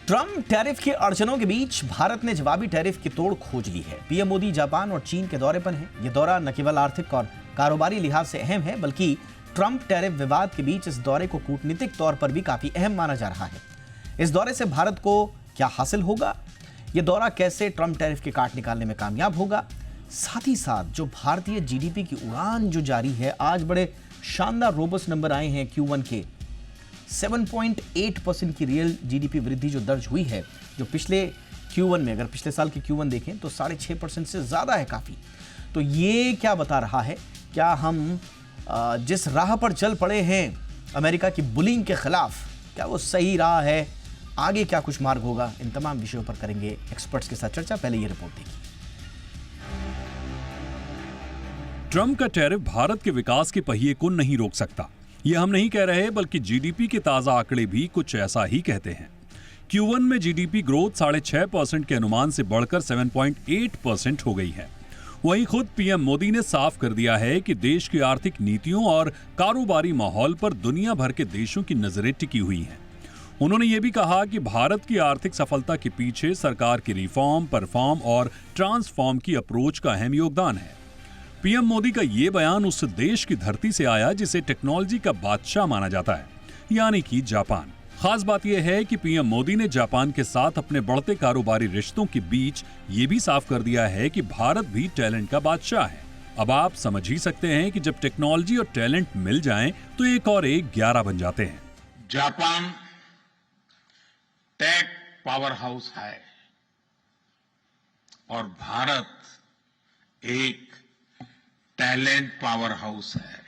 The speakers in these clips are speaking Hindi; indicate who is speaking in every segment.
Speaker 1: ट्रम्प टैरिफ की अड़चनों के बीच भारत ने जवाबी टैरिफ की तोड़ खोज ली है। पीएम मोदी जापान और चीन के दौरे पर हैं। ये दौरा न केवल आर्थिक और कारोबारी लिहाज से अहम है, बल्कि ट्रम्प टैरिफ विवाद के बीच इस दौरे को कूटनीतिक तौर पर भी काफी अहम माना जा रहा है। इस दौरे से भारत को क्या हासिल होगा, यह दौरा कैसे ट्रम्प टैरिफ के काट निकालने में कामयाब होगा, साथ ही साथ जो भारतीय जीडीपी की उड़ान जो जारी है, आज बड़े शानदार रोबस्ट नंबर आए हैं Q1 के 7.8% की रियल जीडीपी वृद्धि जो दर्ज हुई है, जो पिछले Q1 में, अगर पिछले साल के Q1 देखें तो 6.5% से ज़्यादा है काफ़ी। तो ये क्या बता रहा है, क्या हम जिस राह पर चल पड़े हैं अमेरिका की बुलिंग के खिलाफ, क्या वो सही राह है, आगे क्या कुछ मार्ग होगा, इन तमाम विषयों पर करेंगे एक्सपर्ट्स के साथ चर्चा। पहले ये रिपोर्ट देखिए।
Speaker 2: ट्रम्प का टैरिफ भारत के विकास के पहिए को नहीं रोक सकता, ये हम नहीं कह रहे, बल्कि जीडीपी के ताजा आंकड़े भी कुछ ऐसा ही कहते हैं। Q1 में जीडीपी ग्रोथ 6.5% के अनुमान से बढ़कर 7.8% हो गई है। वहीं खुद पीएम मोदी ने साफ कर दिया है कि देश की आर्थिक नीतियों और कारोबारी माहौल पर दुनिया भर के देशों की नजरें टिकी हुई हैं। उन्होंने ये भी कहा कि भारत की आर्थिक सफलता के पीछे सरकार की रिफॉर्म, परफॉर्म और ट्रांसफॉर्म की अप्रोच का अहम योगदान है। पीएम मोदी का ये बयान उस देश की धरती से आया जिसे टेक्नोलॉजी का बादशाह माना जाता है, यानी कि जापान। खास बात यह है कि पीएम मोदी ने जापान के साथ अपने बढ़ते कारोबारी रिश्तों के बीच ये भी साफ कर दिया है कि भारत भी टैलेंट का बादशाह है। अब आप समझ ही सकते हैं कि जब टेक्नोलॉजी और टैलेंट मिल जाएं तो एक और एक 11 बन जाते हैं।
Speaker 3: जापान टेक पावर हाउस है और भारत एक टैलेंट पावर हाउस है।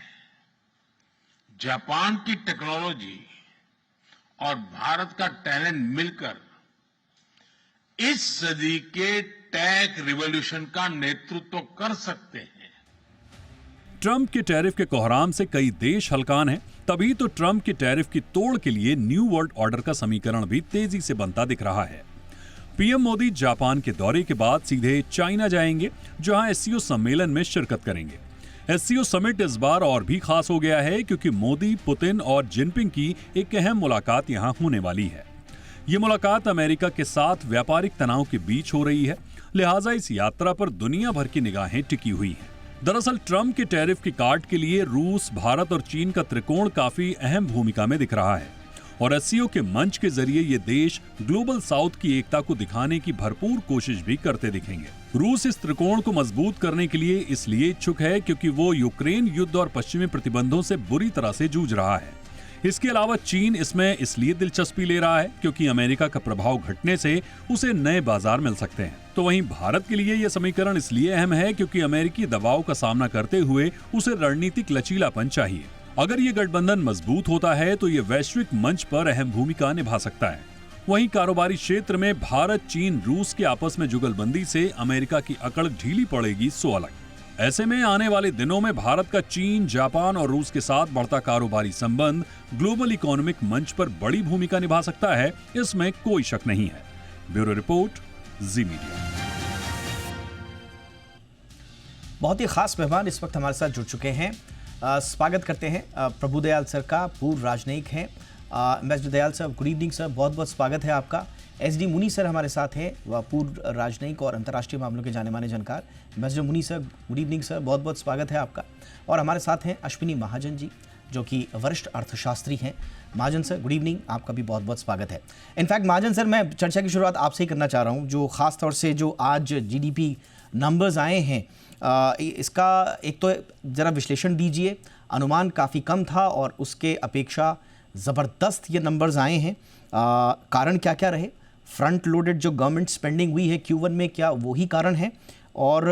Speaker 3: जापान की टेक्नोलॉजी और भारत का टैलेंट मिलकर इस सदी के टेक रिवॉल्यूशन का नेतृत्व कर सकते हैं।
Speaker 2: ट्रंप के टैरिफ के कोहराम से कई देश हलकान हैं, तभी तो ट्रंप के टैरिफ की तोड़ के लिए न्यू वर्ल्ड ऑर्डर का समीकरण भी तेजी से बनता दिख रहा है। पीएम मोदी जापान के दौरे के बाद सीधे चाइना जाएंगे, जहां एससीओ सम्मेलन में शिरकत करेंगे। एससीओ समिट इस बार और भी खास हो गया है क्योंकि मोदी, पुतिन और जिनपिंग की एक अहम मुलाकात यहां होने वाली है। ये मुलाकात अमेरिका के साथ व्यापारिक तनाव के बीच हो रही है, लिहाजा इस यात्रा पर दुनिया भर की निगाहें टिकी हुई हैं। दरअसल ट्रंप के टैरिफ की काट के लिए रूस, भारत और चीन का त्रिकोण काफी अहम भूमिका में दिख रहा है और एससीओ के मंच के जरिए ये देश ग्लोबल साउथ की एकता को दिखाने की भरपूर कोशिश भी करते दिखेंगे। रूस इस त्रिकोण को मजबूत करने के लिए इसलिए इच्छुक है क्योंकि वो यूक्रेन युद्ध और पश्चिमी प्रतिबंधों से बुरी तरह से जूझ रहा है। इसके अलावा चीन इसमें इसलिए दिलचस्पी ले रहा है क्योंकि अमेरिका का प्रभाव घटने से उसे नए बाजार मिल सकते हैं। तो वहीं भारत के लिए यह समीकरण इसलिए अहम है क्योंकि अमेरिकी दबाव का सामना करते हुए उसे रणनीतिक लचीलापन चाहिए। अगर ये गठबंधन मजबूत होता है तो ये वैश्विक मंच पर अहम भूमिका निभा सकता है। वहीं कारोबारी क्षेत्र में भारत, चीन, रूस के आपस में जुगलबंदी से अमेरिका की अकड़ ढीली पड़ेगी सो अलग। ऐसे में आने वाले दिनों में भारत का चीन, जापान और रूस के साथ बढ़ता कारोबारी संबंध ग्लोबल इकोनॉमिक मंच पर बड़ी भूमिका निभा सकता है, इसमें कोई शक नहीं है। ब्यूरो रिपोर्ट, जी मीडिया।
Speaker 1: बहुत ही खास मेहमान इस वक्त हमारे साथ जुड़ चुके हैं। स्वागत करते हैं प्रभुदयाल सर का, पूर्व राजनयिक हैं। Ambassador Dayal sir, good evening sir, बहुत बहुत स्वागत है आपका। एसडी मुनी सर हमारे साथ हैं, वह पूर्व राजनयिक और अंतर्राष्ट्रीय मामलों के जाने माने जानकार। एम्बेसडर मुनी सर, गुड इवनिंग सर, बहुत बहुत स्वागत है आपका। और हमारे साथ हैं अश्विनी महाजन जी, जो कि वरिष्ठ अर्थशास्त्री हैं। महाजन सर, गुड इवनिंग, आपका भी बहुत बहुत स्वागत है। इनफैक्ट महाजन सर, मैं चर्चा की शुरुआत आपसे ही करना चाह रहा हूँ, जो ख़ास तौर से जो आज जीडीपी नंबर्स आए हैं, इसका एक तो ज़रा विश्लेषण दीजिए। अनुमान काफ़ी कम था और उसके अपेक्षा ज़बरदस्त ये नंबर्स आए हैं। कारण क्या क्या रहे? फ्रंट लोडेड जो गवर्नमेंट स्पेंडिंग हुई है Q1 में, क्या वही कारण है? और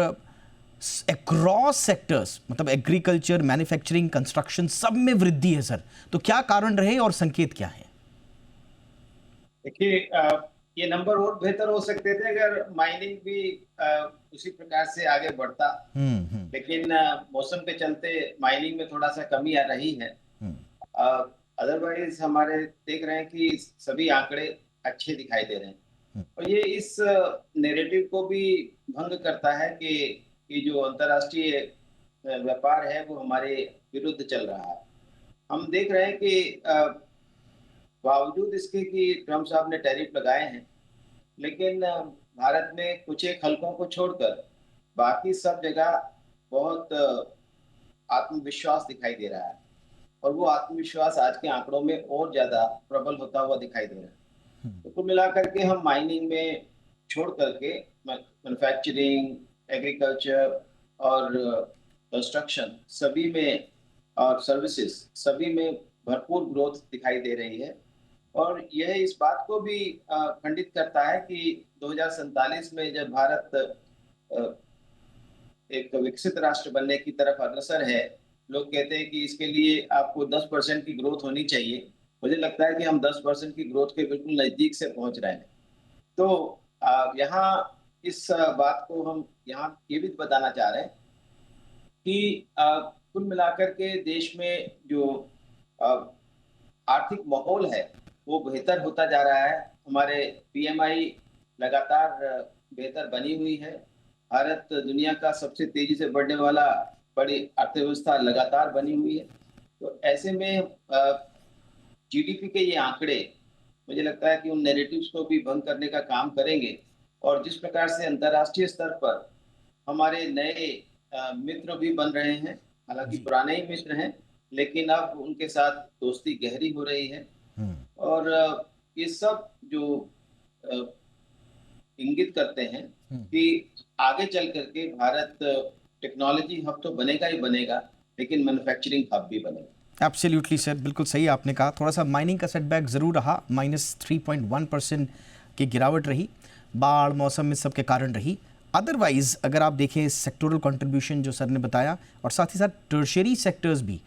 Speaker 1: अक्रॉस सेक्टर्स, मतलब एग्रीकल्चर, मैन्युफैक्चरिंग, कंस्ट्रक्शन, सब में वृद्धि है सर, तो क्या कारण रहे और संकेत क्या है?
Speaker 4: देखिए, ये नंबर और बेहतर हो सकते थे अगर माइनिंग भी उसी प्रकार से आगे बढ़ता। लेकिन मौसम के चलते माइनिंग में थोड़ा सा कमी आ रही है। अदरवाइज हमारे देख रहे हैं कि सभी आंकड़े अच्छे दिखाई दे रहे हैं और ये इस नैरेटिव को भी भंग करता है कि जो अंतर्राष्ट्रीय व्यापार है वो हमारे विरुद्ध चल रहा है। हम देख रहे हैं कि बावजूद इसके कि ट्रम्प साहब ने टैरिफ लगाए हैं, लेकिन भारत में कुछ एक हलकों को छोड़कर बाकी सब जगह बहुत आत्मविश्वास दिखाई दे रहा है, और वो आत्मविश्वास आज के आंकड़ों में और ज्यादा प्रबल होता हुआ दिखाई दे रहा है। तो कुल मिलाकर के हम माइनिंग में छोड़ करके मैन्युफैक्चरिंग, एग्रीकल्चर और कंस्ट्रक्शन सभी में, और सर्विसेज सभी में भरपूर ग्रोथ दिखाई दे रही है। और यह इस बात को भी खंडित करता है कि 2047 में जब भारत एक विकसित राष्ट्र बनने की तरफ अग्रसर है, लोग कहते हैं कि इसके लिए आपको 10% की ग्रोथ होनी चाहिए। मुझे लगता है कि हम 10% की ग्रोथ के बिल्कुल नजदीक से पहुंच रहे हैं। तो यहाँ इस बात को हम यहाँ ये भी बताना चाह रहे हैं कि कुल मिलाकर के देश में जो आर्थिक माहौल है वो बेहतर होता जा रहा है। हमारे पीएमआई लगातार बेहतर बनी हुई है। भारत दुनिया का सबसे तेजी से बढ़ने वाला बड़ी अर्थव्यवस्था लगातार बनी हुई है। तो ऐसे में जीडीपी के ये आंकड़े मुझे लगता है कि उन नैरेटिव्स को भी भंग करने का काम करेंगे। और जिस प्रकार से अंतर्राष्ट्रीय स्तर पर हमारे नए मित्र भी बन रहे हैं, हालांकि पुराने ही मित्र हैं, लेकिन अब उनके साथ दोस्ती गहरी हो रही है। और ये सब जो इंगित करते हैं कि आगे चल करके भारत टेक्नोलॉजी हब तो बनेगा ही बनेगा, लेकिन मैन्युफैक्चरिंग हब भी बनेगा।
Speaker 1: एब्सोल्युटली सर, बिल्कुल सही आपने कहा। थोड़ा सा माइनिंग का सेटबैक ज़रूर रहा, -3.1% की गिरावट रही, बाढ़ मौसम में सबके कारण रही। अदरवाइज अगर आप देखें सेक्टोरल कंट्रीब्यूशन जो सर ने बताया, और साथ ही साथ टर्शियरी सेक्टर्स भी,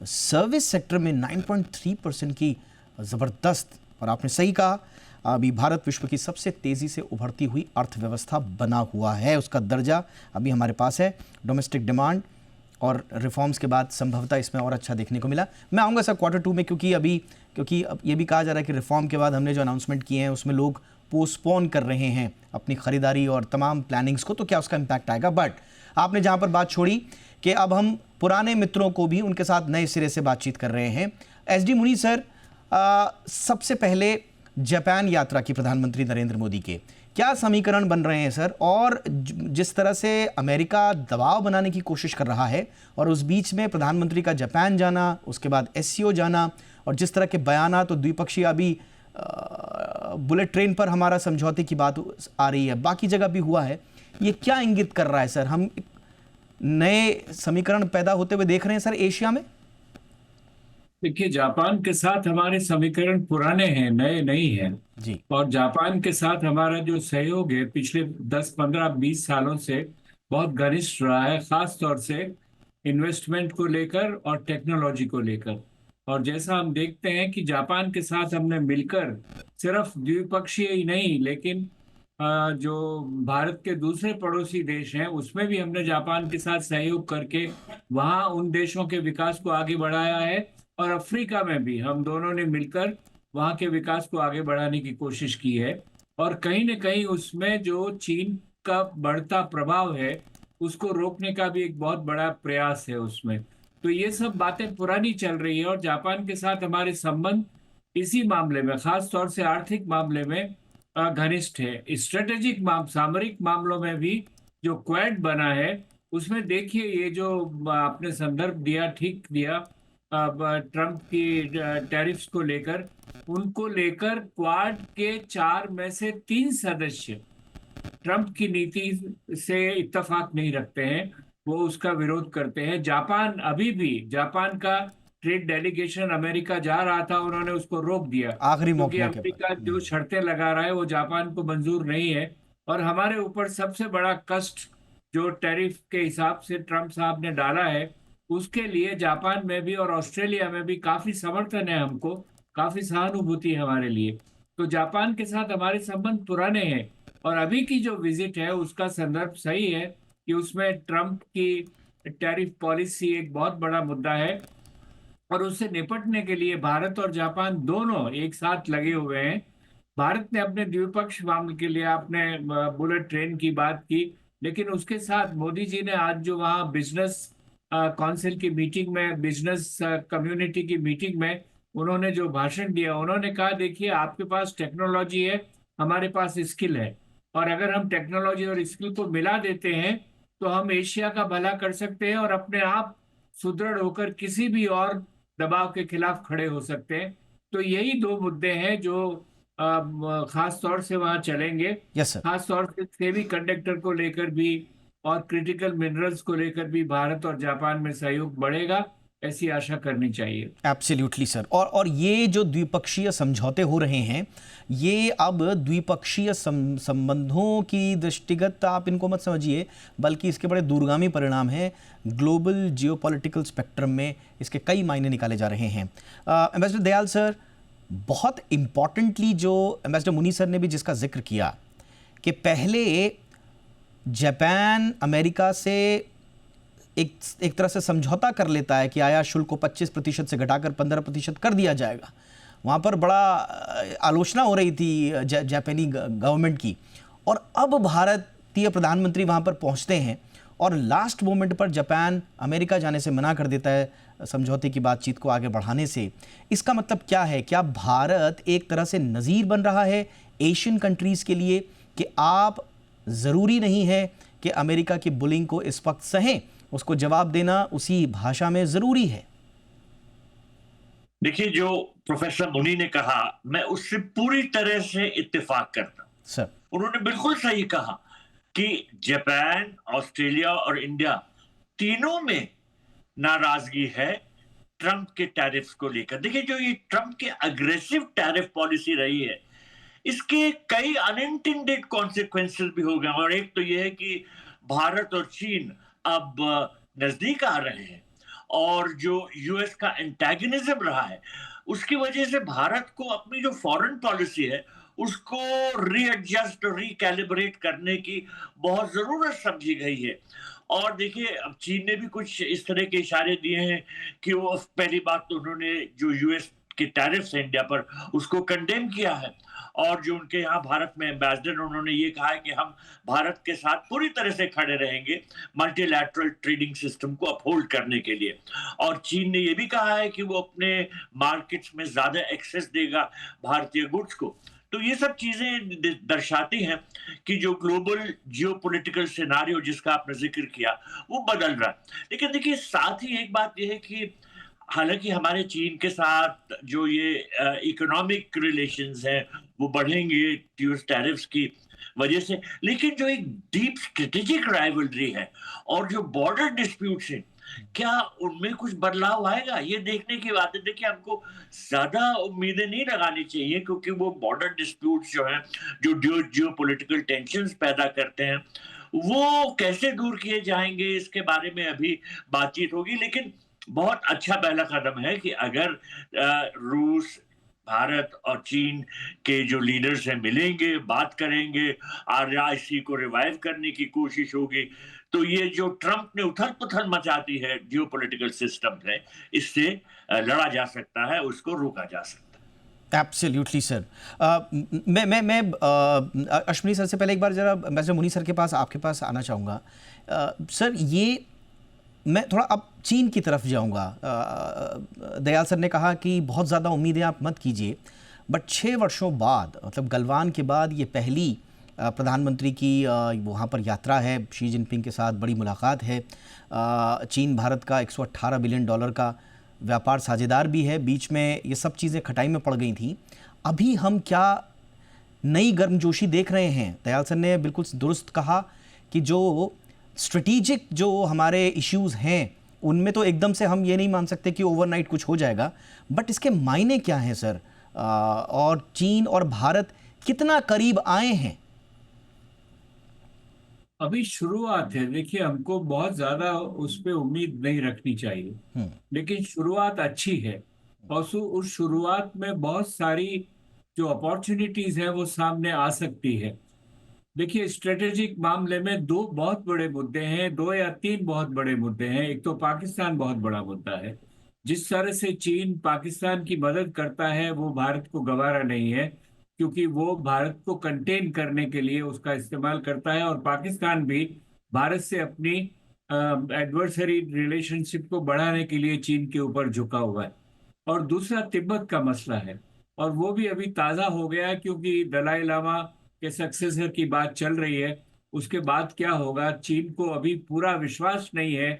Speaker 1: सर्विस सेक्टर में 9.3% की ज़बरदस्त, और आपने सही कहा, अभी भारत विश्व की सबसे तेज़ी से उभरती हुई अर्थव्यवस्था बना हुआ है। उसका दर्जा अभी हमारे पास है। डोमेस्टिक डिमांड और रिफॉर्म्स के बाद संभवतः इसमें और अच्छा देखने को मिला। मैं आऊँगा सर Q2 में, क्योंकि अब ये भी कहा जा रहा है कि रिफॉर्म के बाद हमने जो अनाउंसमेंट किए हैं उसमें लोग पोस्टपोन कर रहे हैं अपनी खरीदारी और तमाम प्लानिंग्स को, तो क्या उसका इम्पैक्ट आएगा। बट आपने जहाँ पर बात छोड़ी कि अब हम पुराने मित्रों को भी उनके साथ नए सिरे से बातचीत कर रहे हैं। SD मुनी सर, सबसे पहले जापान यात्रा की प्रधानमंत्री नरेंद्र मोदी के क्या समीकरण बन रहे हैं सर, और जिस तरह से अमेरिका दबाव बनाने की कोशिश कर रहा है, और उस बीच में प्रधानमंत्री का जापान जाना, उसके बाद SCO जाना, और जिस तरह के बयानात तो द्विपक्षीय, अभी बुलेट ट्रेन पर हमारा समझौते की बात आ रही है, बाकी जगह भी हुआ है, ये क्या इंगित कर रहा है सर? हम नए समीकरण पैदा होते हुए देख रहे हैं सर एशिया में?
Speaker 5: देखिए, जापान के साथ हमारे समीकरण पुराने हैं, नए नहीं हैं
Speaker 1: जी।
Speaker 5: और जापान के साथ हमारा जो सहयोग है पिछले 10, 15, 20 सालों से बहुत घनिष्ठ रहा है, खास तौर से इन्वेस्टमेंट को लेकर और टेक्नोलॉजी को लेकर। और जैसा हम देखते हैं कि जापान के साथ हमने मिलकर सिर्फ द्विपक्षीय ही नहीं, लेकिन जो भारत के दूसरे पड़ोसी देश हैं उसमें भी हमने जापान के साथ सहयोग करके वहाँ उन देशों के विकास को आगे बढ़ाया है, और अफ्रीका में भी हम दोनों ने मिलकर वहाँ के विकास को आगे बढ़ाने की कोशिश की है। और कहीं न कहीं उसमें जो चीन का बढ़ता प्रभाव है उसको रोकने का भी एक बहुत बड़ा प्रयास है उसमें। तो ये सब बातें पुरानी चल रही है, और जापान के साथ हमारे संबंध इसी मामले में, खास तौर से आर्थिक मामले में घनिष्ठ है। स्ट्रेटेजिक सामरिक मामलों में भी जो क्वाड बना है उसमें देखिए, ये जो आपने संदर्भ दिया, ठीक दिया, ट्रंप की टैरिफ्स को लेकर, उनको लेकर क्वाड के 4 में से 3 सदस्य ट्रंप की नीति से इत्तेफाक नहीं रखते हैं, वो उसका विरोध करते हैं। जापान, अभी भी जापान का ट्रेड डेलीगेशन अमेरिका जा रहा था, उन्होंने उसको रोक दिया,
Speaker 1: आखिरी
Speaker 5: क्योंकि
Speaker 1: मौके पर।
Speaker 5: अमेरिका जो शर्तें लगा रहा है वो जापान को मंजूर नहीं है। और हमारे ऊपर सबसे बड़ा कष्ट जो टैरिफ के हिसाब से ट्रंप साहब ने डाला है, उसके लिए जापान में भी और ऑस्ट्रेलिया में भी काफी समर्थन है, हमको काफी सहानुभूति है हमारे लिए। तो जापान के साथ हमारे संबंध पुराने हैं, और अभी की जो विजिट है उसका संदर्भ सही है कि उसमें ट्रंप की टैरिफ पॉलिसी एक बहुत बड़ा मुद्दा है, और उससे निपटने के लिए भारत और जापान दोनों एक साथ लगे हुए हैं। भारत ने अपने द्विपक्षीय मामले के लिए आपने बुलेट ट्रेन की बात की, लेकिन उसके साथ मोदी जी ने आज जो वहाँ बिजनेस काउंसिल की मीटिंग में, बिजनेस कम्युनिटी की मीटिंग में उन्होंने जो भाषण दिया, उन्होंने कहा देखिए आपके पास टेक्नोलॉजी है, हमारे पास स्किल है, और अगर हम टेक्नोलॉजी और स्किल को मिला देते हैं तो हम एशिया का भला कर सकते हैं और अपने आप सुदृढ़ होकर किसी भी और दबाव के खिलाफ खड़े हो सकते हैं। तो यही दो मुद्दे हैं जो खास तौर से वहां चलेंगे।
Speaker 1: Yes sir.
Speaker 5: खास तौर से सेमी कंडक्टर को लेकर भी और क्रिटिकल मिनरल्स को लेकर भी भारत और जापान में सहयोग बढ़ेगा, ऐसी आशा करनी चाहिए।
Speaker 1: Absolutely sir. और ये जो द्विपक्षीय समझौते हो रहे हैं, ये अब द्विपक्षीय संबंधों की दृष्टिगत आप इनको मत समझिए, बल्कि इसके बड़े दूरगामी परिणाम हैं। ग्लोबल जियोपॉलिटिकल स्पेक्ट्रम में इसके कई मायने निकाले जा रहे हैं। एम्बेसडर दयाल सर, बहुत इम्पॉर्टेंटली जो एम्बेसडर मुनी सर ने भी जिसका जिक्र किया कि पहले जापान अमेरिका से एक तरह से समझौता कर लेता है कि आयात शुल्क को 25% से घटाकर 15% कर दिया जाएगा। वहाँ पर बड़ा आलोचना हो रही थी जापानी गवर्नमेंट की, और अब भारतीय प्रधानमंत्री वहाँ पर पहुँचते हैं और लास्ट मोमेंट पर जापान अमेरिका जाने से मना कर देता है समझौते की बातचीत को आगे बढ़ाने से। इसका मतलब क्या है? क्या भारत एक तरह से नज़ीर बन रहा है एशियन कंट्रीज़ के लिए कि आप ज़रूरी नहीं है कि अमेरिका की बुलिंग को इस वक्त सहें, उसको जवाब देना उसी भाषा में ज़रूरी है?
Speaker 6: देखिए, जो प्रोफेसर मुनी ने कहा, मैं उससे पूरी तरह से इत्तेफाक करता हूं।
Speaker 1: सर,
Speaker 6: उन्होंने बिल्कुल सही कहा कि जापान, ऑस्ट्रेलिया और इंडिया तीनों में नाराजगी है ट्रंप के टैरिफ्स को लेकर। देखिए, जो ये ट्रंप के अग्रेसिव टैरिफ पॉलिसी रही है, इसके कई अनइंटेंडेड कॉन्सिक्वेंसेस भी हो गए, और एक तो ये है कि भारत और चीन अब नजदीक आ रहे हैं, और जो यूएस का एंटेगनिज्म रहा है उसकी वजह से भारत को अपनी जो फॉरेन पॉलिसी है उसको रीएडजस्ट, रिकैलिब्रेट करने की बहुत जरूरत समझी गई है। और देखिए, अब चीन ने भी कुछ इस तरह के इशारे दिए हैं कि वो, पहली बात तो उन्होंने जो यूएस के टैरिफ्स है इंडिया पर उसको कंडेम किया है, और जो उनके यहाँ भारत में एम्बेसडर, उन्होंने ये कहा है कि हम भारत के साथ पूरी तरह से खड़े रहेंगे मल्टीलैटरल ट्रेडिंग सिस्टम को अपहोल्ड करने के लिए। और चीन ने ये भी कहा है कि वो अपने मार्केट्स में ज्यादा एक्सेस देगा भारतीय गुड्स को। तो ये सब चीजें दर्शाती हैं कि जो ग्लोबल जियोपॉलिटिकल सिनेरियो जिसका आपने जिक्र किया वो बदल रहा है। लेकिन देखिए, साथ ही एक बात यह है कि हालांकि हमारे चीन के साथ जो ये इकोनॉमिक रिलेशंस हैं वो बढ़ेंगे टैरिफ्स की वजह से, लेकिन जो एक डीप स्ट्रेटेजिक राइवलरी है और जो बॉर्डर डिस्प्यूट्स हैं, क्या उनमें कुछ बदलाव आएगा? ये देखने की बात है। देखिए, हमको ज्यादा उम्मीदें नहीं लगानी चाहिए, क्योंकि वो बॉर्डर डिस्प्यूट्स जो हैं, जो जियोपॉलिटिकल टेंशंस पैदा करते हैं, वो कैसे दूर किए जाएंगे इसके बारे में अभी बातचीत होगी। लेकिन बहुत अच्छा पहला कदम है कि अगर रूस, भारत और चीन के जो लीडर्स हैं मिलेंगे, बात करेंगे, आरआईसी को रिवाइव करने की कोशिश होगी, तो ये जो ट्रंप ने उथल-पुथल मचा दी है जियोपॉलिटिकल सिस्टम में, इससे लड़ा जा सकता है, उसको रोका जा सकता है।
Speaker 1: Absolutely sir. मैं अश्विनी सर से पहले एक बार जरा एम्बेसडर मुनी सर के पास, आपके पास आना चाहूँगा। सर, ये मैं थोड़ा अब चीन की तरफ जाऊंगा। दयाल सर ने कहा कि बहुत ज़्यादा उम्मीदें आप मत कीजिए, बट 6 वर्षों बाद, मतलब गलवान के बाद ये पहली प्रधानमंत्री की वहाँ पर यात्रा है, शी जिनपिंग के साथ बड़ी मुलाकात है। चीन भारत का $118 बिलियन का व्यापार साझेदार भी है। बीच में ये सब चीज़ें खटाई में पड़ गई थी। अभी हम क्या नई गर्मजोशी देख रहे हैं? दयाल सर ने बिल्कुल दुरुस्त कहा कि जो स्ट्रेटेजिक जो हमारे इश्यूज़ हैं उनमें तो एकदम से हम ये नहीं मान सकते कि ओवरनाइट कुछ हो जाएगा, बट इसके मायने क्या हैं सर? और चीन और भारत कितना करीब आए हैं?
Speaker 5: अभी शुरुआत है। देखिए, हमको बहुत ज्यादा उस पर उम्मीद नहीं रखनी चाहिए, लेकिन शुरुआत अच्छी है, और उस शुरुआत में बहुत सारी जो अपॉर्चुनिटीज हैं वो सामने आ सकती है। देखिए, स्ट्रेटेजिक मामले में दो बहुत बड़े मुद्दे हैं, 2 या 3 बहुत बड़े मुद्दे हैं। एक तो पाकिस्तान बहुत बड़ा मुद्दा है। जिस तरह से चीन पाकिस्तान की मदद करता है वो भारत को गवारा नहीं है, क्योंकि वो भारत को कंटेन करने के लिए उसका इस्तेमाल करता है, और पाकिस्तान भी भारत से अपनी एडवर्सरी रिलेशनशिप को बढ़ाने के लिए चीन के ऊपर झुका हुआ है। और दूसरा तिब्बत का मसला है, और वो भी अभी ताज़ा हो गया है क्योंकि दलाई लामा के सक्सेसर की बात चल रही है। उसके बाद क्या होगा, चीन को अभी पूरा विश्वास नहीं है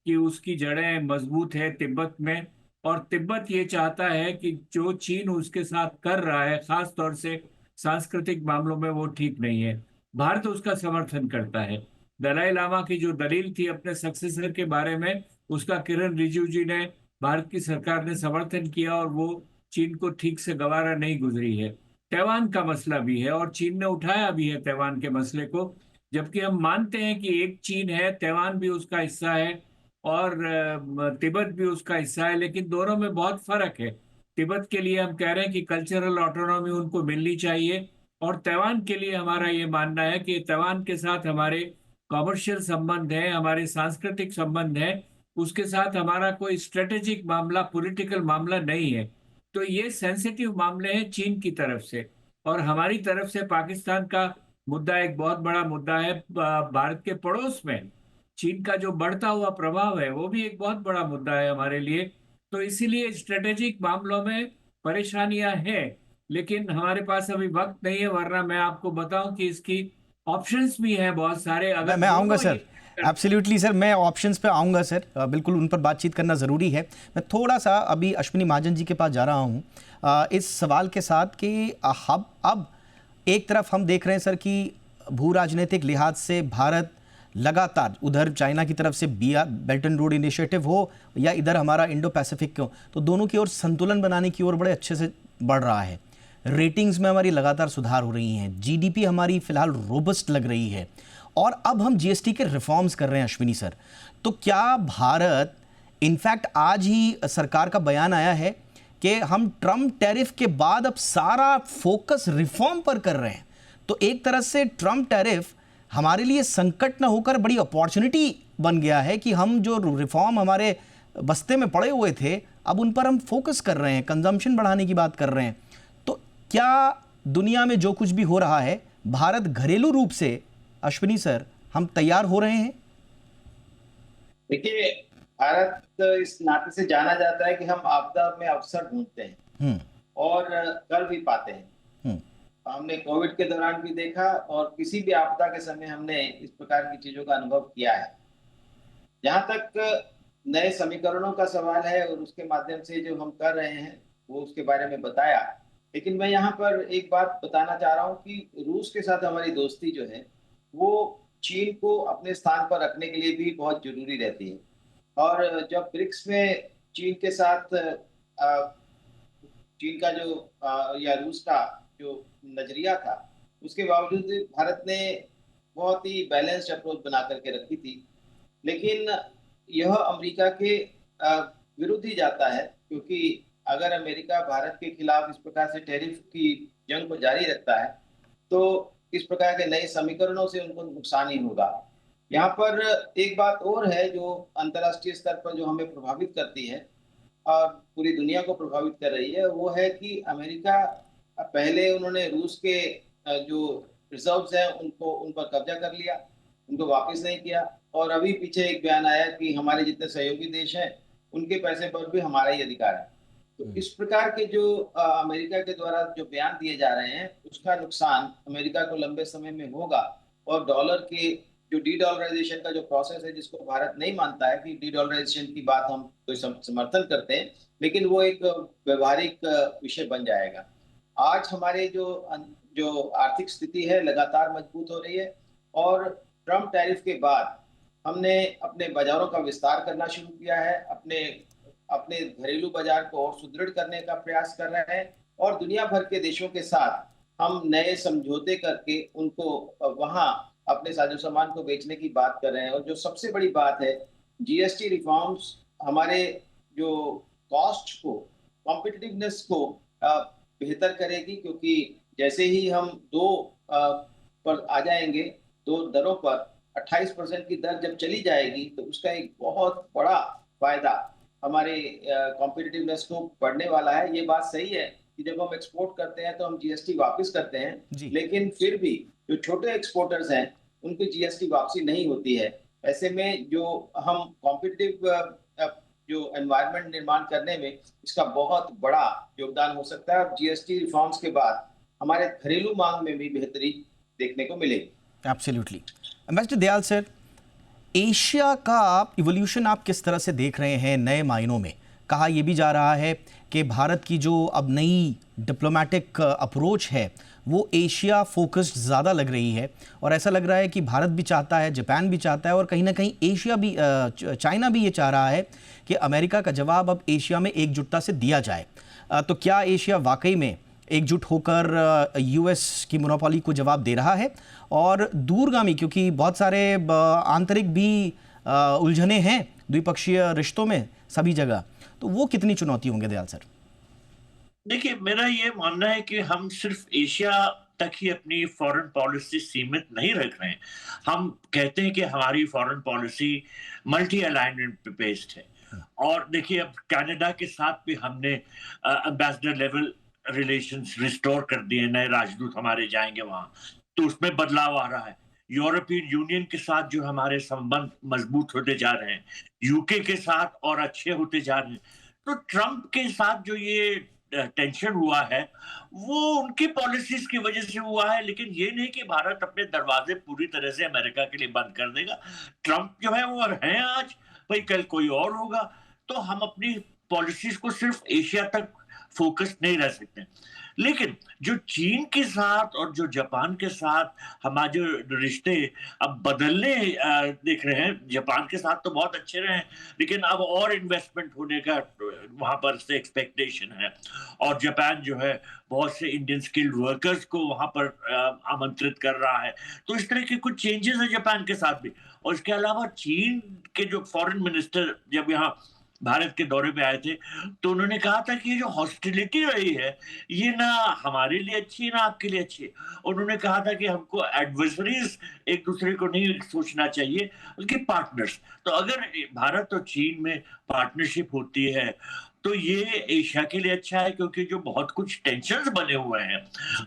Speaker 5: कि उसकी जड़ें मजबूत है तिब्बत में, और तिब्बत ये चाहता है कि जो चीन उसके साथ कर रहा है, खास तौर से सांस्कृतिक मामलों में, वो ठीक नहीं है। भारत उसका समर्थन करता है। दलाई लामा की जो दलील थी अपने सक्सेसर के बारे में, उसका किरण रिजिजू जी ने, भारत की सरकार ने समर्थन किया, और वो चीन को ठीक से गवारा नहीं गुजरी है। तैवान का मसला भी है, और चीन ने उठाया भी है तैवान के मसले को, जबकि हम मानते हैं कि एक चीन है, तैवान भी उसका हिस्सा है, और तिब्बत भी उसका हिस्सा है, लेकिन दोनों में बहुत फर्क है। तिब्बत के लिए हम कह रहे हैं कि कल्चरल ऑटोनॉमी उनको मिलनी चाहिए, और तैवान के लिए हमारा ये मानना है कि तैवान के साथ हमारे कॉमर्शियल संबंध है, हमारे सांस्कृतिक संबंध है, उसके साथ हमारा कोई स्ट्रेटेजिक मामला, पॉलिटिकल मामला नहीं है। तो ये सेंसिटिव मामले हैं चीन की तरफ से, और हमारी तरफ से पाकिस्तान का मुद्दा एक बहुत बड़ा मुद्दा है। भारत के पड़ोस में चीन का जो बढ़ता हुआ प्रभाव है, वो भी एक बहुत बड़ा मुद्दा है हमारे लिए। तो इसीलिए स्ट्रेटेजिक मामलों में परेशानियां हैं, लेकिन हमारे पास अभी वक्त नहीं है, वरना मैं आपको बताऊं कि इसकी ऑप्शंस भी हैं बहुत सारे। अगर
Speaker 1: मैं आऊँगा
Speaker 5: दोनों
Speaker 1: सर, एब्सोल्युटली सर, मैं ऑप्शंस पे आऊँगा सर, बिल्कुल उन पर बातचीत करना ज़रूरी है। मैं थोड़ा सा अभी अश्विनी महाजन जी के पास जा रहा हूँ इस सवाल के साथ कि अब एक तरफ हम देख रहे हैं सर कि भू राजनीतिक लिहाज से भारत लगातार, उधर चाइना की तरफ से बेल्ट एंड रोड इनिशिएटिव हो या इधर हमारा इंडो पैसिफिक हो, तो दोनों की ओर संतुलन बनाने की ओर बड़े अच्छे से बढ़ रहा है। रेटिंग्स में हमारी लगातार सुधार हो रही हैं, जीडीपी हमारी फिलहाल रोबस्ट लग रही है, और अब हम जीएसटी के रिफॉर्म्स कर रहे हैं अश्विनी सर। तो क्या भारत, इनफैक्ट आज ही सरकार का बयान आया है कि हम ट्रम्प टैरिफ के बाद अब सारा फोकस रिफॉर्म पर कर रहे हैं, तो एक तरह से ट्रम्प टैरिफ हमारे लिए संकट न होकर बड़ी अपॉर्चुनिटी बन गया है कि हम जो रिफॉर्म हमारे बस्ते में पड़े हुए थे, अब उन पर हम फोकस कर रहे हैं, कंजम्पशन बढ़ाने की बात कर रहे हैं। तो क्या दुनिया में जो कुछ भी हो रहा है, भारत घरेलू रूप से, अश्विनी सर, हम तैयार हो रहे हैं?
Speaker 4: देखिए, भारत इस नाते से जाना जाता है कि हम आपदा में अवसर ढूंढते हैं और कर भी पाते हैं। हमने कोविड के दौरान भी देखा, और किसी भी आपदा के समय हमने इस प्रकार की चीजों का अनुभव किया है। जहां तक नए समीकरणों का सवाल है और उसके माध्यम से जो हम कर रहे हैं, वो उसके बारे में बताया, लेकिन मैं यहाँ पर एक बात बताना चाह रहा हूँ कि रूस के साथ हमारी दोस्ती जो है, वो चीन को अपने स्थान पर रखने के लिए भी बहुत जरूरी रहती है। और जब ब्रिक्स में चीन के साथ चीन का जो या रूस का जो नजरिया था, उसके बावजूद भारत ने बहुत ही बैलेंस्ड अप्रोच बना करके रखी थी। लेकिन यह अमेरिका के विरुद्ध ही जाता है, क्योंकि अगर अमेरिका भारत के खिलाफ इस प्रकार से टैरिफ की जंग को जारी रखता है, तो इस प्रकार के नए समीकरणों से उनको नुकसान ही होगा। यहाँ पर एक बात और है जो अंतर्राष्ट्रीय स्तर पर जो हमें प्रभावित करती है और पूरी दुनिया को प्रभावित कर रही है, वो है कि अमेरिका, पहले उन्होंने रूस के जो रिजर्व्स हैं उन पर कब्जा कर लिया, उनको वापस नहीं किया, और अभी पीछे एक बयान आया कि हमारे जितने सहयोगी देश हैं उनके पैसे पर भी हमारा ही अधिकार है। तो इस प्रकार के जो अमेरिका के द्वारा जो बयान दिए जा रहे हैं, उसका नुकसान अमेरिका को लंबे समय में होगा। और डॉलर के जो डी डॉलराइजेशन का जो प्रोसेस है, जिसको भारत नहीं मानता है कि डी डॉलराइजेशन की बात हम कोई समर्थन करते हैं, लेकिन वो एक व्यवहारिक विषय बन जाएगा। आज हमारे जो आर्थिक स्थिति है लगातार मजबूत हो रही है, और ट्रम्प टैरिफ के बाद हमने अपने बाजारों का विस्तार करना शुरू किया है, अपने घरेलू बाजार को और सुदृढ़ करने का प्रयास कर रहे हैं, और दुनिया भर के देशों के साथ हम नए समझौते करके उनको वहां अपने साजो सामान को बेचने की बात कर रहे हैं। और जो सबसे बड़ी बात है, जीएसटी रिफॉर्म्स हमारे जो कॉस्ट को, कॉम्पिटिटिवनेस को बेहतर करेगी, क्योंकि जैसे ही हम पर आ जाएंगे, 2 दरों पर 28% की दर जब चली जाएगी, तो उसका एक बहुत बड़ा फायदा हमारे कॉम्पिटिटिवनेस को बढ़ने वाला है। ये बात सही है कि जब हम एक्सपोर्ट करते हैं तो हम जीएसटी वापस करते हैं, लेकिन फिर भी जो छोटे एक्सपोर्टर्स हैं उनकी जीएसटी वापसी नहीं होती है। ऐसे में जो हम कॉम्पिटिटिव जो एनवायरनमेंट निर्माण करने में इसका बहुत बड़ा योगदान हो सकता है। और जीएसटी रिफॉर्म्स के बाद हमारे घरेलू मांग में भी बेहतरी देखने को मिलेगी।
Speaker 1: Absolutely. Ambassador Dayal sir, Asia का इवोल्यूशन आप किस तरह से देख रहे हैं नए मायनों में? कहा यह भी जा रहा है कि भारत की जो अब नई डिप्लोमेटिक अप्रोच है वो एशिया फोकस्ड ज़्यादा लग रही है, और ऐसा लग रहा है कि भारत भी चाहता है, जापान भी चाहता है, और कहीं ना कहीं एशिया भी, चाइना भी ये चाह रहा है कि अमेरिका का जवाब अब एशिया में एकजुटता से दिया जाए। तो क्या एशिया वाकई में एकजुट होकर यूएस की मोनोपोली को जवाब दे रहा है? और दूरगामी, क्योंकि बहुत सारे आंतरिक भी उलझने हैं द्विपक्षीय रिश्तों में सभी जगह, तो वो कितनी चुनौती होंगे दयाल सर?
Speaker 6: देखिए, मेरा ये मानना है कि हम सिर्फ एशिया तक ही अपनी फॉरेन पॉलिसी सीमित नहीं रख रहे हैं। हम कहते हैं कि हमारी फॉरेन पॉलिसी मल्टी अलाइनमेंट पे बेस्ड है। और देखिए, अब कनाडा के साथ भी हमने एम्बेसडर लेवल रिलेशंस रिस्टोर कर दिए, नए राजदूत हमारे जाएंगे वहां, तो उसमें बदलाव आ रहा है। यूरोपियन यूनियन के साथ जो हमारे संबंध मजबूत होते जा रहे हैं, यूके के साथ और अच्छे होते जा रहे हैं। तो ट्रंप के साथ जो ये टेंशन हुआ है वो उनकी पॉलिसीज की वजह से हुआ है, लेकिन ये नहीं कि भारत अपने दरवाजे पूरी तरह से अमेरिका के लिए बंद कर देगा। ट्रंप जो है वो है आज, भाई कल कोई और होगा। तो हम अपनी पॉलिसीज को सिर्फ एशिया तक फोकस नहीं रह सकते। लेकिन जो चीन के साथ और जो जापान के साथ हमारे जो रिश्ते अब बदलने देख रहे हैं, जापान के साथ तो बहुत अच्छे रहे हैं, लेकिन अब और इन्वेस्टमेंट होने का वहां पर से एक्सपेक्टेशन है। और जापान जो है बहुत से इंडियन स्किल्ड वर्कर्स को वहां पर आमंत्रित कर रहा है। तो इस तरह के कुछ चेंजेस है जापान के साथ भी। और इसके अलावा चीन के जो फॉरेन मिनिस्टर जब यहाँ भारत के दौरे पे आए थे, तो उन्होंने कहा था कि ये जो हॉस्टिलिटी रही है ये ना हमारे लिए अच्छी है ना आपके लिए अच्छी है। उन्होंने कहा था कि हमको एडवर्सरीज एक दूसरे को नहीं सोचना चाहिए, बल्कि पार्टनर्स। तो अगर भारत और चीन में पार्टनरशिप होती है तो ये एशिया के लिए अच्छा है, क्योंकि जो बहुत कुछ टेंशन्स बने हुए हैं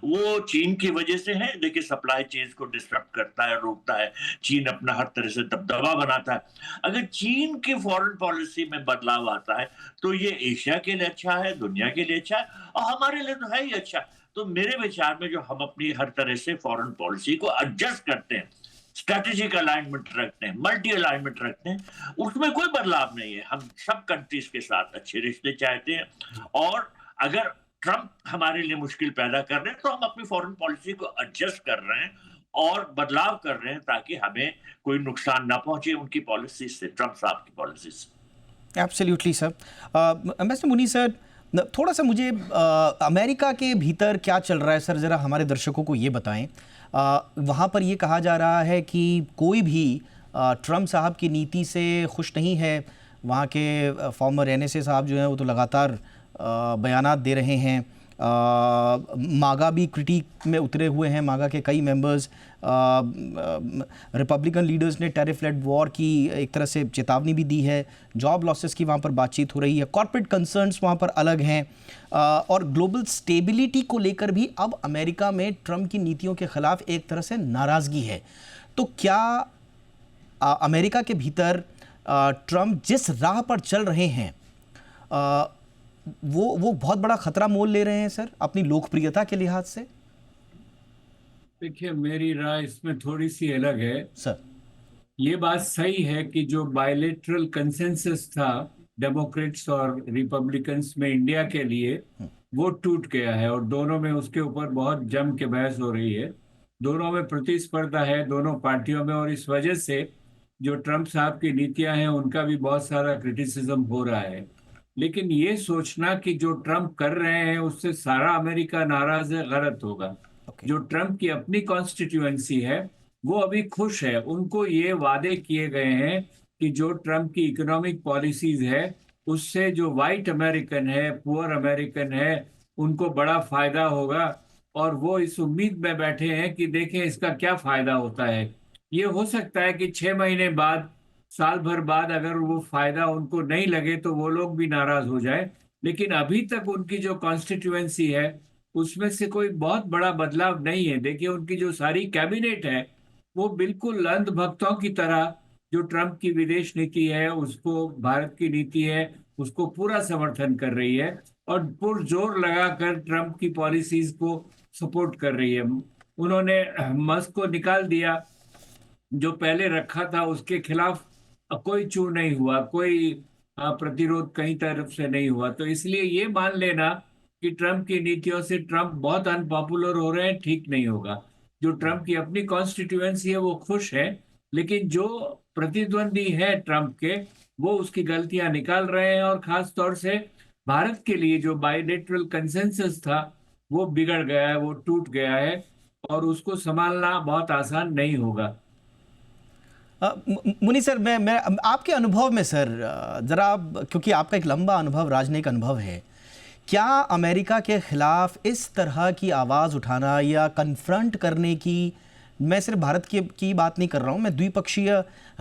Speaker 6: वो चीन की वजह से हैं। देखिए, सप्लाई चेन्स को डिस्टर्ब करता है, रोकता है। चीन अपना हर तरह से दबदबा बनाता है। अगर चीन की फॉरेन पॉलिसी में बदलाव आता है तो ये एशिया के लिए अच्छा है, दुनिया के लिए अच्छा है, और हमारे लिए तो है ही अच्छा। तो मेरे विचार में जो हम अपनी हर तरह से फॉरेन पॉलिसी को एडजस्ट करते हैं, स्ट्रेटेजिक अलाइनमेंट रखते हैं, मल्टी अलाइनमेंट रखते हैं, उसमें कोई बदलाव नहीं है। हम सब कंट्रीज के साथ अच्छे रिश्ते चाहते हैं। और अगर ट्रंप हमारे लिए मुश्किल पैदा कर रहे हैं तो हम अपनी फॉरेन पॉलिसी को एडजस्ट कर रहे हैं और बदलाव कर रहे हैं, ताकि हमें कोई नुकसान ना पहुंचे उनकी पॉलिसी से, ट्रंप साहब की पॉलिसी से।
Speaker 1: Absolutely sir. एम्बेसडर मुनी सर, थोड़ा सा मुझे अमेरिका के भीतर क्या चल रहा है सर, ज़रा हमारे दर्शकों को ये बताएं। वहाँ पर ये कहा जा रहा है कि कोई भी ट्रंप साहब की नीति से खुश नहीं है। वहाँ के फॉर्मर एनएसए साहब जो हैं वो तो लगातार बयानात दे रहे हैं। मागा भी क्रिटिक में उतरे हुए हैं, मागा के कई मेंबर्स। रिपब्लिकन लीडर्स ने टैरिफ लेड वॉर की एक तरह से चेतावनी भी दी है। जॉब लॉसेस की वहाँ पर बातचीत हो रही है। कॉर्पोरेट कंसर्न्स वहाँ पर अलग हैं। और ग्लोबल स्टेबिलिटी को लेकर भी अब अमेरिका में ट्रंप की नीतियों के खिलाफ एक तरह से नाराज़गी है। तो क्या अमेरिका के भीतर ट्रंप जिस राह पर चल रहे हैं वो बहुत बड़ा खतरा मोल ले रहे हैं सर, अपनी लोकप्रियता के लिहाज से?
Speaker 5: देखिए, मेरी राय इसमें थोड़ी सी अलग है
Speaker 1: सर।
Speaker 5: ये बात सही है कि जो बायलेटरल कंसेंसस था डेमोक्रेट्स और रिपब्लिकन्स में इंडिया के लिए, वो टूट गया है और दोनों में उसके ऊपर बहुत जम के बहस हो रही है। दोनों में प्रतिस्पर्धा है, दोनों पार्टियों में, और इस वजह से जो ट्रंप साहब की नीतियां हैं उनका भी बहुत सारा क्रिटिसिज्म हो रहा है। लेकिन ये सोचना कि जो ट्रंप कर रहे हैं उससे सारा अमेरिका नाराज है, गलत होगा। जो ट्रंप की अपनी कॉन्स्टिट्यूएंसी है वो अभी खुश है। उनको ये वादे किए गए हैं कि जो ट्रंप की इकोनॉमिक पॉलिसीज है उससे जो वाइट अमेरिकन है, पुअर अमेरिकन है, उनको बड़ा फायदा होगा। और वो इस उम्मीद में बैठे हैं कि देखें इसका क्या फायदा होता है। ये हो सकता है कि 6 महीने बाद, साल भर बाद अगर वो फायदा उनको नहीं लगे तो वो लोग भी नाराज हो जाए। लेकिन अभी तक उनकी जो कॉन्स्टिट्यूएंसी है उसमें से कोई बहुत बड़ा बदलाव नहीं है। देखिए, उनकी जो सारी कैबिनेट है वो बिल्कुल अंधभक्तों की तरह जो ट्रंप की विदेश नीति है, उसको भारत की नीति है, उसको पूरा समर्थन कर रही है और पुरजोर लगाकर ट्रंप की पॉलिसीज को सपोर्ट कर रही है। उन्होंने मस्क को निकाल दिया, जो पहले रखा था उसके खिलाफ कोई चू नहीं हुआ, कोई प्रतिरोध कहीं तरफ से नहीं हुआ। तो इसलिए ये मान लेना कि ट्रंप की नीतियों से ट्रंप बहुत अनपॉपुलर हो रहे हैं, ठीक नहीं होगा। जो ट्रंप की अपनी कॉन्स्टिट्यूएंसी है वो खुश है, लेकिन जो प्रतिद्वंदी है ट्रंप के, वो उसकी गलतियां निकाल रहे हैं और खास तौर से भारत के लिए जो बाइलेटरल कंसेंसस था वो बिगड़ गया है, वो टूट गया है और उसको संभालना बहुत आसान नहीं होगा।
Speaker 1: मुनि सर, मैं आपके अनुभव में सर, जरा क्योंकि आपका एक लंबा अनुभव, राजनयिक अनुभव है, क्या अमेरिका के खिलाफ इस तरह की आवाज़ उठाना या कन्फ्रंट करने की, मैं सिर्फ भारत की बात नहीं कर रहा हूँ, मैं द्विपक्षीय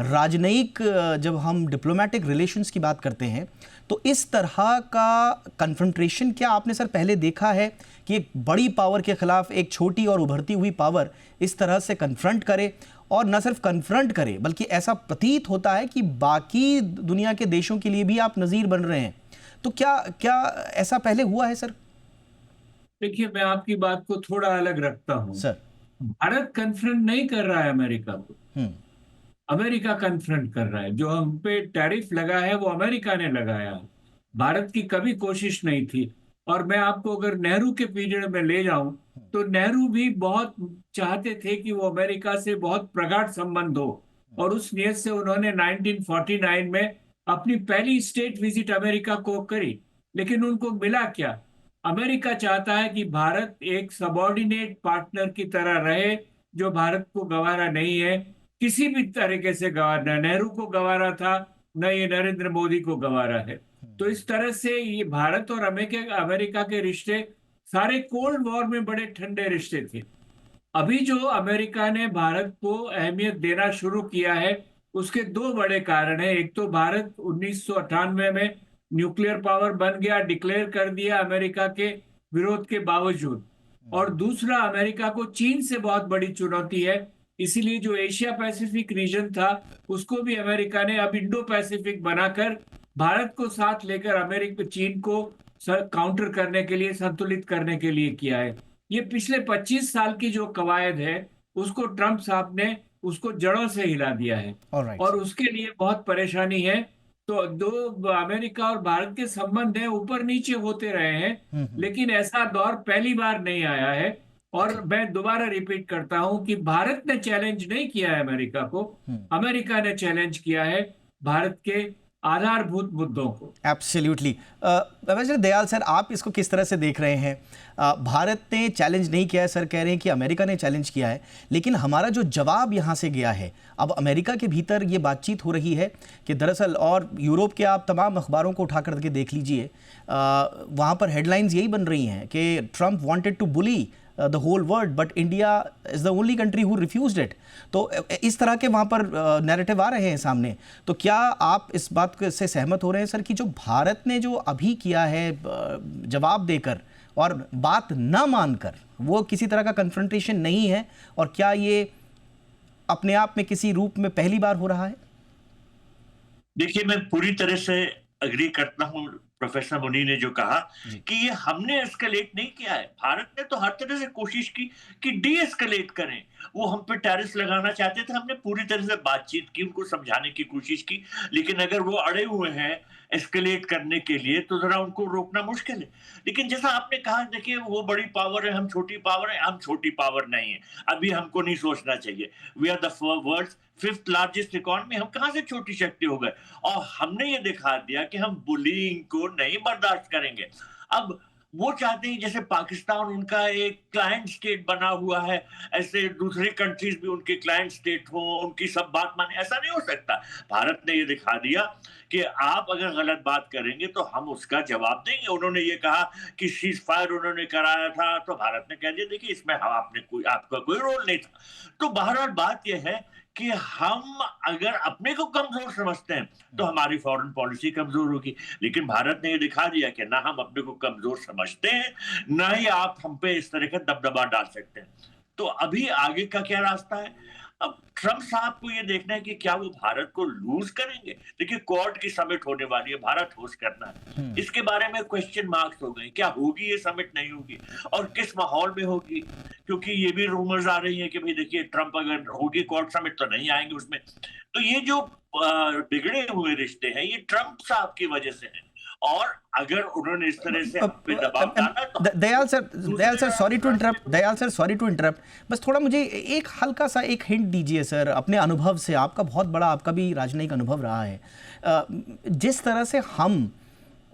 Speaker 1: राजनयिक, जब हम डिप्लोमेटिक रिलेशंस की बात करते हैं तो इस तरह का कन्फ्रंटेशन क्या आपने सर पहले देखा है कि एक बड़ी पावर के खिलाफ एक छोटी और उभरती हुई पावर इस तरह से कन्फ्रंट करे, और न सिर्फ कन्फ्रंट करे बल्कि ऐसा प्रतीत होता है कि बाकी दुनिया के देशों के लिए भी आप नज़ीर बन रहे हैं? तो क्या ऐसा पहले हुआ है सर?
Speaker 5: देखिए, मैं आपकी बात को थोड़ा अलग रखता हूं
Speaker 1: सर
Speaker 5: भारत कन्फ्रंट नहीं कर रहा है अमेरिका को, अमेरिका कन्फ्रंट कर रहा है। जो हम पे टैरिफ लगा है वो अमेरिका ने लगाया, भारत की कभी कोशिश नहीं थी। और मैं आपको अगर नेहरू के पीरियड में ले जाऊं तो नेहरू भी बहुत चाहते थे कि वो अमेरिका से बहुत प्रगाढ़ संबंध हो, और उस नियत से उन्होंने 1949 में अपनी पहली स्टेट विजिट अमेरिका को करी। लेकिन उनको मिला क्या? अमेरिका चाहता है कि भारत एक सबॉर्डिनेट पार्टनर की तरह रहे, जो भारत को गंवारा नहीं है, किसी भी तरीके से गंवारा, नेहरू को गंवारा था, न ये नरेंद्र मोदी को गंवारा है। तो इस तरह से ये भारत और अमेरिका के रिश्ते सारे कोल्ड वॉर में बड़े ठंडे रिश्ते थे। अभी जो अमेरिका ने भारत को अहमियत देना शुरू किया है, उसके दो बड़े कारण हैं। एक तो भारत 1998 में न्यूक्लियर पावर बन गया, डिक्लेयर कर दिया अमेरिका के विरोध के बावजूद, और दूसरा अमेरिका को चीन से बहुत बड़ी चुनौती है। इसीलिए जो एशिया पैसिफिक रीजन था उसको भी अमेरिका ने अब इंडो पैसिफिक बनाकर भारत को साथ लेकर अमेरिका चीन को काउंटर करने के लिए, संतुलित करने के लिए किया है। ये पिछले 25 साल की जो कवायद है उसको ट्रंप साहब ने उसको जड़ों से हिला दिया है। और उसके लिए बहुत परेशानी है। तो दो अमेरिका और भारत के संबंध हैं, ऊपर नीचे होते रहे हैं, लेकिन ऐसा दौर पहली बार नहीं आया है। और मैं दोबारा रिपीट करता हूं कि भारत ने चैलेंज नहीं किया है अमेरिका को, अमेरिका ने चैलेंज किया है भारत के आधारभूत मुद्दों को।
Speaker 1: एब्सोल्युटली। वैसे दयाल सर, आप इसको किस तरह से देख रहे हैं? भारत ने चैलेंज नहीं किया है, सर कह रहे हैं कि अमेरिका ने चैलेंज किया है, लेकिन हमारा जो जवाब यहाँ से गया है, अब अमेरिका के भीतर ये बातचीत हो रही है कि दरअसल, और यूरोप के आप तमाम अखबारों को उठा करके देख लीजिए, वहाँ पर हेडलाइंस यही बन रही हैं कि Trump wanted to bully the whole world but India is the only country who refused it। तो इस तरह के वहाँ पर नैरेटिव आ रहे हैं सामने। तो क्या आप इस बात से सहमत हो रहे हैं सर कि जो भारत ने जो अभी किया है जवाब देकर और बात न मानकर, वो किसी तरह का कन्फ्रंटेशन नहीं है, और क्या ये अपने आप में किसी रूप में पहली बार हो रहा है?
Speaker 6: देखिए, मैं पूरी तरह से अग्री करता हूं प्रोफेसर मुनी ने जो कहा कि ये हमने एस्केलेट नहीं किया है। भारत ने तो हर तरह से कोशिश की कि डी एस्केलेट करें। वो हम पे टैरिफ लगाना चाहते थे, हमने पूरी तरह से बातचीत की, उनको समझाने की कोशिश की, लेकिन अगर वो अड़े हुए हैं एस्केलेट करने के लिए तो जरा उनको रोकना मुश्किल है। लेकिन जैसा आपने कहा, देखिए वो बड़ी पावर है, हम छोटी पावर है। हम छोटी पावर नहीं है, अभी हमको नहीं सोचना चाहिए। We are the world's 5th largest economy, हम कहां से छोटी शक्ति हो गए। और हमने ये दिखा दिया कि हम बुलिंग को नहीं बर्दाश्त करेंगे। अब वो चाहते हैं जैसे पाकिस्तान उनका एक क्लाइंट स्टेट बना हुआ है, ऐसे दूसरी कंट्रीज भी उनके क्लाइंट स्टेट हो, उनकी सब बात माने, ऐसा नहीं हो सकता। भारत ने ये दिखा दिया कि आप अगर गलत बात करेंगे तो हम उसका जवाब देंगे। उन्होंने ये कहा कि सीज फायर उन्होंने कराया था, तो भारत ने कह दिया देखिए इसमें आपका कोई रोल नहीं था। तो बहरहाल बात यह है कि हम अगर अपने को कमजोर समझते हैं तो हमारी फॉरेन पॉलिसी कमजोर होगी। लेकिन भारत ने ये दिखा दिया कि ना हम अपने को कमजोर समझते हैं, ना ही आप हम पे इस तरह का दबदबा डाल सकते हैं। तो अभी आगे का क्या रास्ता है? अब ट्रम्प साहब को ये देखना है कि क्या वो भारत को लूज करेंगे। देखिए क्वाड की समिट होने वाली है, भारत होस्ट करना है, इसके बारे में क्वेश्चन मार्क्स हो गए, क्या होगी ये समिट, नहीं होगी, और किस माहौल में होगी, क्योंकि ये भी रूमर्स आ रही है कि भाई देखिए ट्रम्प अगर होगी क्वाड समिट तो नहीं आएंगे उसमें। तो ये जो बिगड़े हुए रिश्ते हैं ये ट्रम्प साहब की वजह से है, और अगर उन्होंने इस तरह से हम पे दबाव डाला तो
Speaker 1: Dayal sir sorry to interrupt, बस थोड़ा मुझे एक हल्का सा एक हिंट दीजिए सर, अपने अनुभव से, आपका बहुत बड़ा, आपका भी राजनयिक अनुभव रहा है, जिस तरह से हम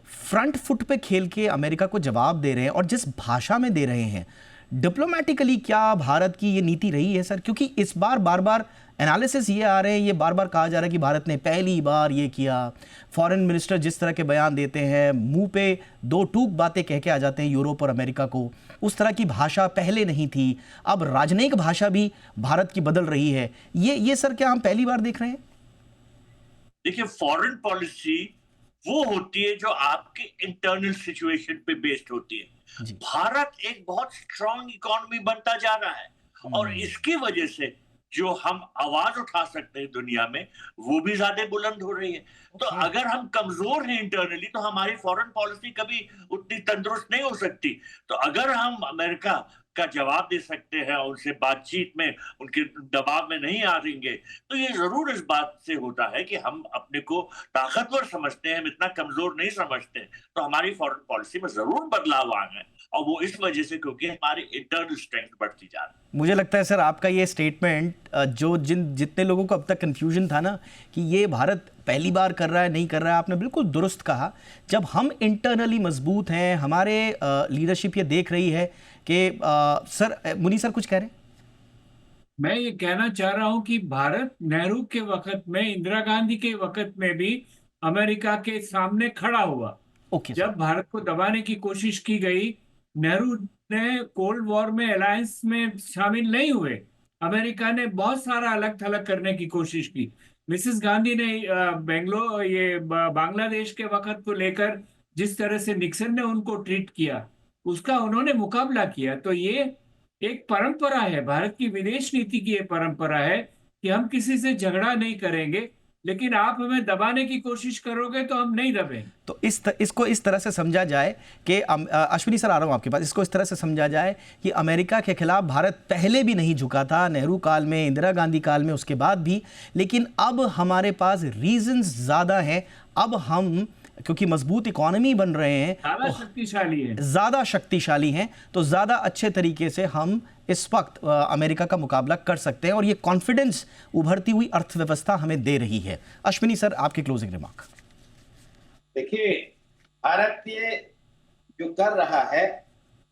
Speaker 1: फ्रंट फुट पे खेल के अमेरिका को जवाब दे रहे हैं और जिस भाषा में दे रहे हैं, डिप्लोमेटिकली क्या भारत की ये नीति रही है सर? क्योंकि इस बार बार बार एनालिसिस ये आ रहे हैं, ये बार बार कहा जा रहा है कि भारत ने पहली बार ये किया, फॉरेन मिनिस्टर जिस तरह के बयान देते हैं, मुंह पे दो टूक बातें कह के आ जाते हैं यूरोप और अमेरिका को, उस तरह की भाषा पहले नहीं थी, अब राजनयिक भाषा भी भारत की बदल रही है, ये सर क्या हम पहली बार देख रहे हैं?
Speaker 6: देखिए फॉरेन पॉलिसी वो होती है जो आपके इंटरनल सिचुएशन पे बेस्ड होती है। भारत एक बहुत स्ट्रांग इकोनॉमी बनता जा रहा है और इसकी वजह से जो हम आवाज उठा सकते हैं दुनिया में वो भी ज्यादा बुलंद हो रही है। तो अगर हम कमजोर हैं इंटरनली तो हमारी फॉरेन पॉलिसी कभी उतनी तंदुरुस्त नहीं हो सकती। तो अगर हम अमेरिका का जवाब दे सकते हैं, उनसे बातचीत में उनके दबाव में नहीं आ रहेंगे, तो ये जरूर इस बात से होता है कि हम अपने को ताकतवर समझते हैं, हम इतना कमजोर नहीं समझते। तो हमारी फॉरेन पॉलिसी में जरूर बदलाव आ गए और वो इस वजह से क्योंकि हमारी इंटरनल स्ट्रेंथ बढ़ती जा रही है।
Speaker 1: मुझे लगता है सर आपका ये स्टेटमेंट जो जितने लोगों को अब तक कंफ्यूजन था ना कि ये भारत पहली बार कर रहा है नहीं कर रहा है, आपने बिल्कुल दुरुस्त कहा। जब हम इंटरनली मजबूत हैं, हमारे लीडरशिप ये देख रही है कि सर मुनी सर कुछ कह रहे हैं?
Speaker 5: मैं ये कहना चाह रहा हूं कि भारत नेहरू के वक्त में, इंदिरा गांधी के वक्त में भी अमेरिका के सामने खड़ा हुआ। जब भारत को दबाने की कोशिश की गई, नेहरू ने कोल्ड वॉर में अलायंस में शामिल नहीं हुए, अमेरिका ने बहुत सारा अलग थलग करने की कोशिश की। मिसेस गांधी ने बांग्लादेश के वक्त को लेकर जिस तरह से निक्सन ने उनको ट्रीट किया, उसका उन्होंने मुकाबला किया। तो ये एक परंपरा है, भारत की विदेश नीति की ये परंपरा है कि हम किसी से झगड़ा नहीं करेंगे, लेकिन आप हमें दबाने की कोशिश करोगे तो हम नहीं दबेंगे।
Speaker 1: तो इसको इस तरह से समझा जाए कि अश्विनी सर आ रहा हूं आपके पास, इसको इस तरह से समझा जाए कि अमेरिका के खिलाफ भारत पहले भी नहीं झुका था, नेहरू काल में, इंदिरा गांधी काल में, उसके बाद भी, लेकिन अब हमारे पास रीजंस ज्यादा हैं। अब हम क्योंकि मजबूत इकोनॉमी बन रहे हैं, ज्यादा शक्तिशाली हैं, तो ज्यादा अच्छे तरीके से हम इस वक्त अमेरिका का मुकाबला कर सकते हैं और ये कॉन्फिडेंस उभरती हुई अर्थव्यवस्था हमें दे रही है। अश्विनी सर आपके क्लोजिंग रिमार्क।
Speaker 4: देखिए भारत ये जो कर रहा है,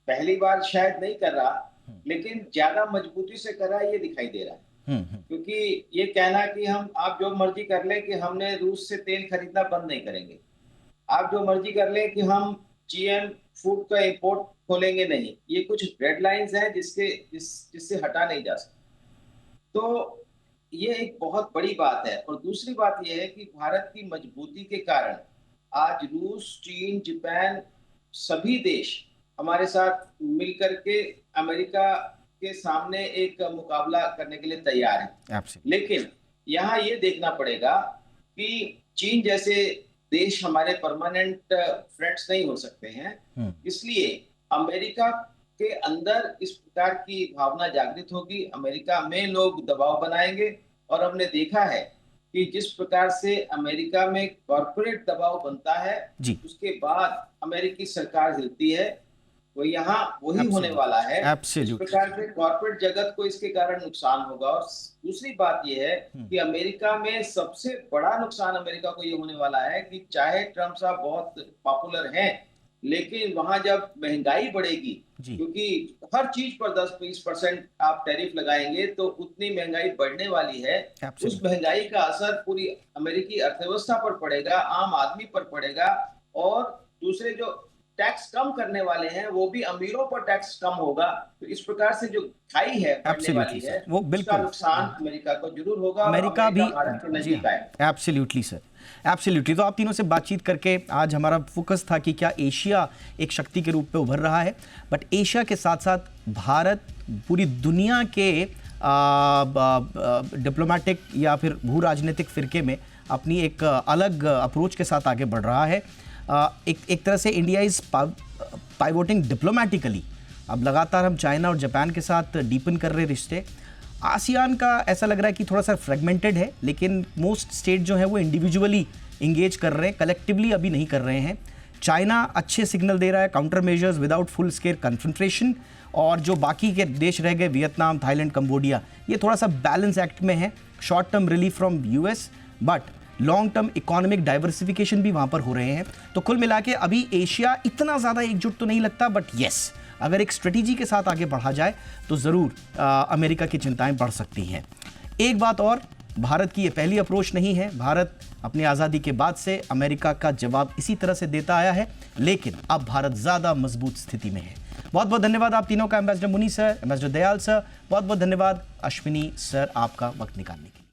Speaker 4: पहली बार शायद नहीं कर रहा, लेकिन ज्यादा मजबूती से कर रहा है, ये दिखाई दे रहा है। क्योंकि ये कहना कि आप जो मर्जी कर लें कि हमने रूस से तेल खरीदना बंद नहीं करेंगे, आप जो मर्जी कर लें कि हम जीएम फूड का इंपोर्ट खोलेंगे नहीं, ये कुछ रेड लाइंस हैं जिससे हटा नहीं जा सकता। तो ये एक बहुत बड़ी बात है। और दूसरी बात ये है कि भारत की मजबूती के कारण आज रूस, चीन, जापान सभी देश हमारे साथ मिलकर के अमेरिका के सामने एक मुकाबला करने के लिए तैयार हैं। लेकिन यहाँ ये देखना पड़ेगा कि चीन जैसे देश हमारे परमानेंट फ्रेंड्स नहीं हो सकते हैं, इसलिए अमेरिका के अंदर इस प्रकार की भावना जागृत होगी, अमेरिका में लोग दबाव बनाएंगे। और हमने देखा है कि जिस प्रकार से अमेरिका में कॉर्पोरेट दबाव बनता है, उसके बाद अमेरिकी सरकार हिलती है, वो यहाँ वही होने वाला है। इस प्रकार से कॉर्पोरेट जगत को इसके कारण नुकसान होगा। और दूसरी बात यह है कि अमेरिका में सबसे बड़ा नुकसान अमेरिका को ये होने वाला है कि चाहे ट्रम्प साहब बहुत पॉपुलर हैं, लेकिन वहां जब महंगाई बढ़ेगी, क्योंकि हर चीज पर 10-20% आप टैरिफ लगाएंगे, तो उतनी महंगाई बढ़ने वाली है। उस महंगाई का असर पूरी अमेरिकी अर्थव्यवस्था पर पड़ेगा, आम आदमी पर पड़ेगा। और दूसरे जो टैक्स कम करने वाले हैं वो भी अमीरों पर टैक्स कम होगा। तो इस प्रकार से जो खाई है बढ़ने वाली है, वो बिल्कुल नुकसान अमेरिका को जरूर होगा।
Speaker 1: अमेरिका भी एब्सोल्युटली सर, एब्सोल्युटली। तो आप तीनों से बातचीत करके आज हमारा फोकस था कि क्या एशिया एक शक्ति के रूप में उभर रहा है, बट एशिया के साथ साथ भारत पूरी दुनिया के डिप्लोमेटिक या फिर भू राजनीतिक फिरके में अपनी एक अलग अप्रोच के साथ आगे बढ़ रहा है। एक तरह से इंडिया इज पाइवोटिंग डिप्लोमेटिकली। अब लगातार हम चाइना और जापान के साथ डीपन कर रहे रिश्ते। आसियान का ऐसा लग रहा है कि थोड़ा सा फ्रेगमेंटेड है, लेकिन मोस्ट स्टेट जो है वो इंडिविजुअली इंगेज कर रहे हैं, कलेक्टिवली अभी नहीं कर रहे हैं। चाइना अच्छे सिग्नल दे रहा है, counter measures without full scale confrontation, और जो बाकी के देश रह गए वियतनाम, थाईलैंड, कंबोडिया, ये थोड़ा सा बैलेंस एक्ट में है। Short term relief from US, but long term economic diversification भी वहाँ पर हो रहे हैं। तो कुल मिला के अभी एशिया इतना ज़्यादा एकजुट तो नहीं लगता, बट येस, अगर एक स्ट्रेटेजी के साथ आगे बढ़ा जाए तो ज़रूर अमेरिका की चिंताएं बढ़ सकती हैं। एक बात और, भारत की ये पहली अप्रोच नहीं है। भारत अपनी आज़ादी के बाद से अमेरिका का जवाब इसी तरह से देता आया है, लेकिन अब भारत ज़्यादा मजबूत स्थिति में है। बहुत बहुत धन्यवाद आप तीनों का, एम्बेसडर मुनि सर, एम्बेसडर दयाल सर, बहुत बहुत धन्यवाद अश्विनी सर आपका वक्त निकालने के लिए।